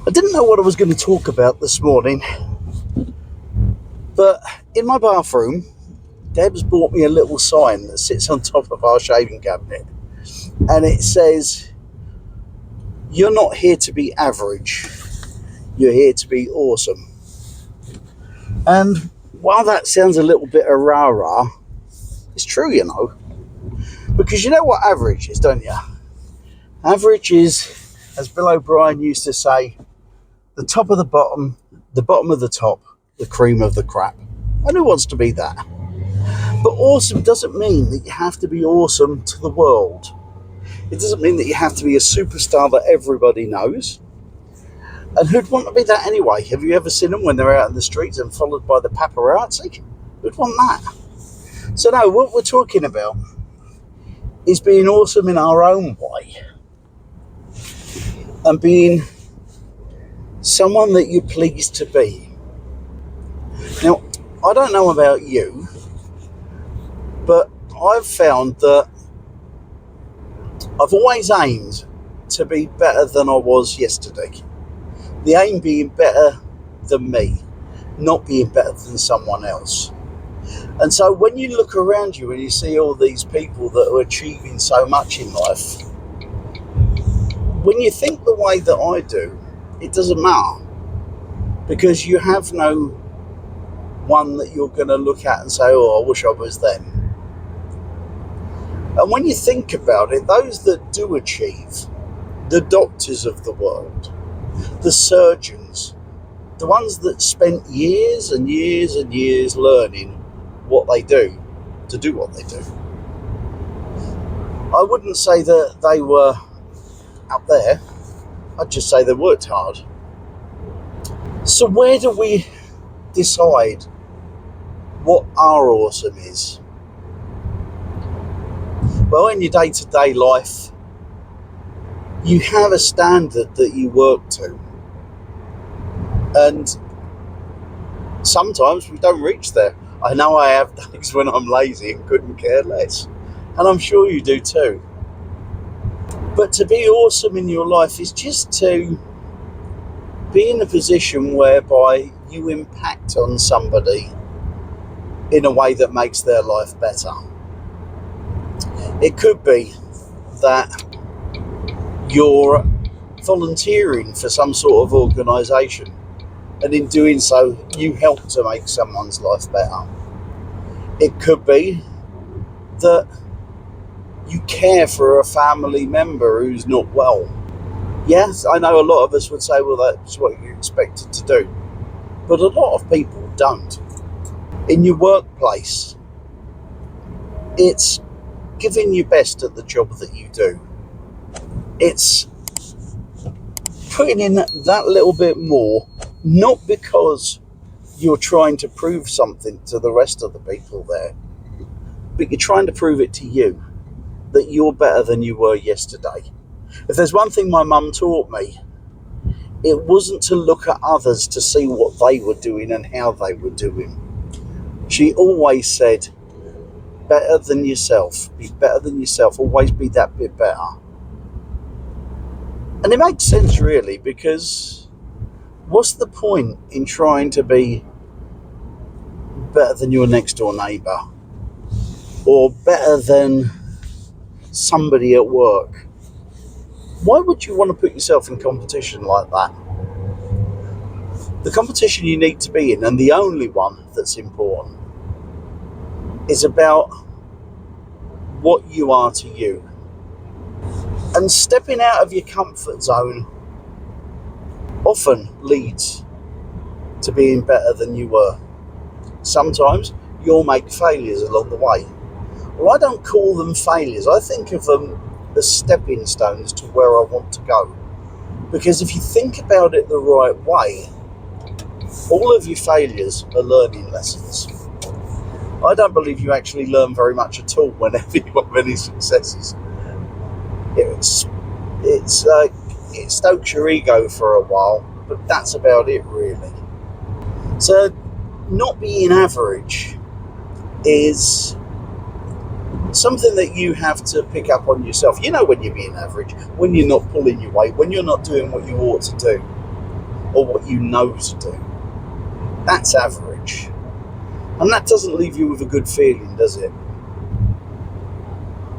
I didn't know what I was going to talk about this morning, but in my bathroom, Deb's bought me a little sign that sits on top of our shaving cabinet, and it says, "You're not here to be average, you're here to be awesome." And while that sounds a little bit rah-rah, it's true, because you know what average is, don't you? Average is, as Bill O'Brien used to say, the top of the bottom of the top, the cream of the crap. And who wants to be that? But awesome doesn't mean that you have to be awesome to the world. It doesn't mean that you have to be a superstar that everybody knows. And who'd want to be that anyway? Have you ever seen them when they're out in the streets and followed by the paparazzi? Who'd want that? So no, what we're talking about is being awesome in our own way and being someone that you're pleased to be. Now, I don't know about you, but I've found that I've always aimed to be better than I was yesterday. The aim being better than me, not being better than someone else. And so when you look around you and you see all these people that are achieving so much in life, when you think the way that I do, it doesn't matter, because you have no one that you're going to look at and say, "Oh, I wish I was them." And when you think about it, those that do achieve, the doctors of the world, the surgeons, the ones that spent years and years and years learning what they do to do what they do, I wouldn't say that they were up there. I'd just say they worked hard. So where do we decide what our awesome is? Well, in your day-to-day life, you have a standard that you work to. And sometimes we don't reach there. I know I have days when I'm lazy and couldn't care less. And I'm sure you do too. But to be awesome in your life is just to be in a position whereby you impact on somebody in a way that makes their life better. It could be that you're volunteering for some sort of organisation, and in doing so, you help to make someone's life better. It could be that you care for a family member who's not well. Yes, I know a lot of us would say, well, that's what you're expected to do. But a lot of people don't. In your workplace, it's giving your best at the job that you do. It's putting in that little bit more, not because you're trying to prove something to the rest of the people there, but you're trying to prove it to you, that you're better than you were yesterday. If there's one thing my mum taught me, it wasn't to look at others to see what they were doing and how they were doing. She always said, better than yourself, be better than yourself, always be that bit better. And it makes sense really, because what's the point in trying to be better than your next door neighbour or better than somebody at work? Why would you want to put yourself in competition like that? The competition you need to be in, and the only one that's important, is about what you are to you. And stepping out of your comfort zone often leads to being better than you were. Sometimes you'll make failures along the way. Well, I don't call them failures. I think of them as stepping stones to where I want to go. Because if you think about it the right way, all of your failures are learning lessons. I don't believe you actually learn very much at all whenever you have any successes. It stokes your ego for a while, but that's about it really. So not being average is something that you have to pick up on yourself. You know when you're being average, when you're not pulling your weight, when you're not doing what you ought to do. or what you know to do. That's average. And that doesn't leave you with a good feeling, does it?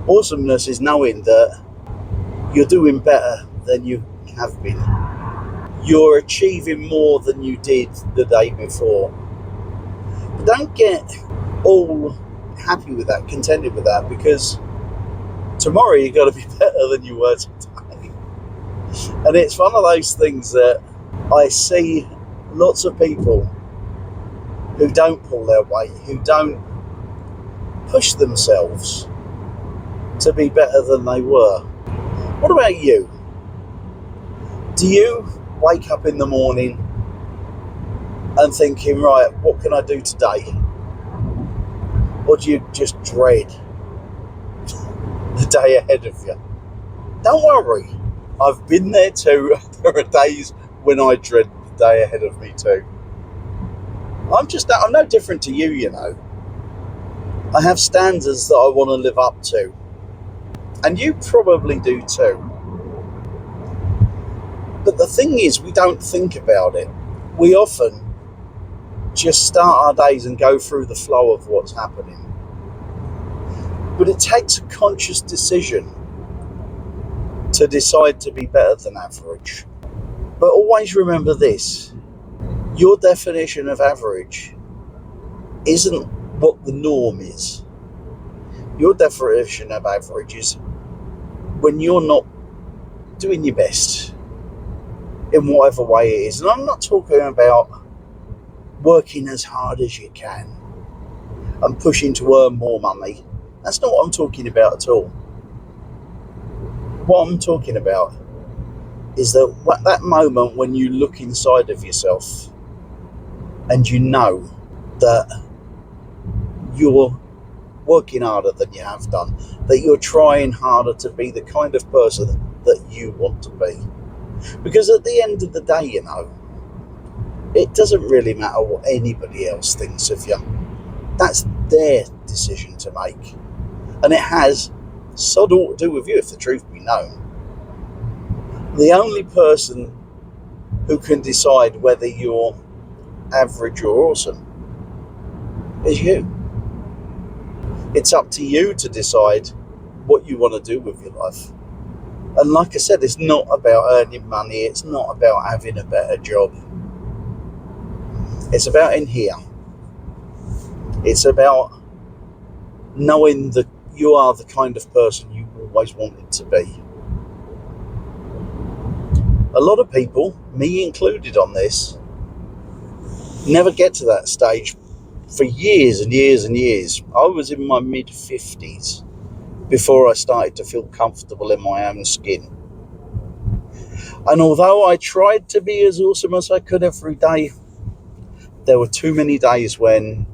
Awesomeness is knowing that you're doing better than you have been. You're achieving more than you did the day before. But don't get all happy with that, contented with that, because tomorrow you've got to be better than you were today. And it's one of those things that I see lots of people who don't pull their weight, who don't push themselves to be better than they were. What about you? Do you wake up in the morning and thinking, right, what can I do today? Or do you just dread the day ahead of you? Don't worry, I've been there too. There are days when I dread the day ahead of me too. I'm no different to you, you know. I have standards that I want to live up to. And you probably do too. But the thing is, we don't think about it. We often just start our days and go through the flow of what's happening. But it takes a conscious decision to decide to be better than average. But always remember this. Your definition of average isn't what the norm is. Your definition of average is when you're not doing your best in whatever way it is. And I'm not talking about working as hard as you can and pushing to earn more money. That's not what I'm talking about at all. What I'm talking about is that moment when you look inside of yourself and you know that you're working harder than you have done, that you're trying harder to be the kind of person that you want to be. Because at the end of the day, you know, it doesn't really matter what anybody else thinks of you. That's their decision to make. And it has sod all to do with you, if the truth be known. The only person who can decide whether you're average or awesome is you. It's up to you to decide what you want to do with your life. And like I said, it's not about earning money. It's not about having a better job. It's about in here. It's about knowing that you are the kind of person you always wanted to be. A lot of people, me included on this, never get to that stage for years and years and years. I was in my mid-50s before I started to feel comfortable in my own skin. And although I tried to be as awesome as I could every day, there were too many days when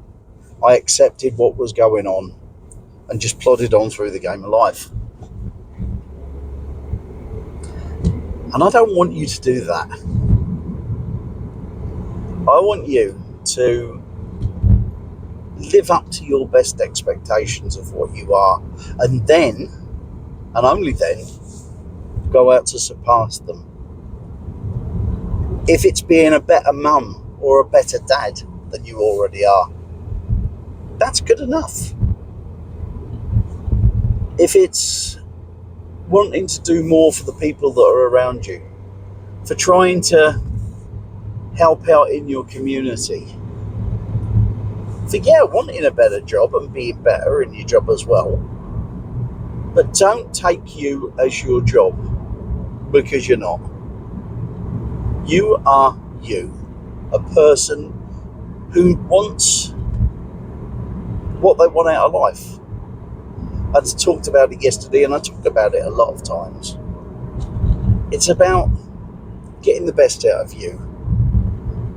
I accepted what was going on and just plodded on through the game of life. And I don't want you to do that. I want you to live up to your best expectations of what you are, and then, and only then, go out to surpass them. If it's being a better mum or a better dad than you already are, that's good enough. If it's wanting to do more for the people that are around you, for trying to help out in your community, for wanting a better job and being better in your job as well, but don't take you as your job, because you're not. You are you, a person who wants what they want out of life. I talked about it yesterday, and I talk about it a lot of times. It's about getting the best out of you,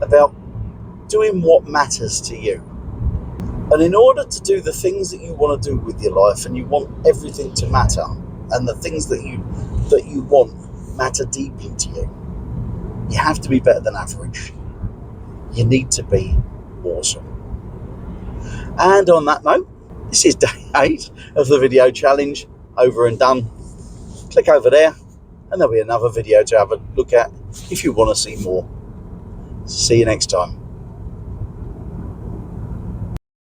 about doing what matters to you. And in order to do the things that you want to do with your life, and you want everything to matter, and the things that you want matter deeply to you, you have to be better than average. You need to be awesome. And on that note, this is day 8 of the video challenge, over and done. Click over there and there'll be another video to have a look at if you want to see more. See you next time.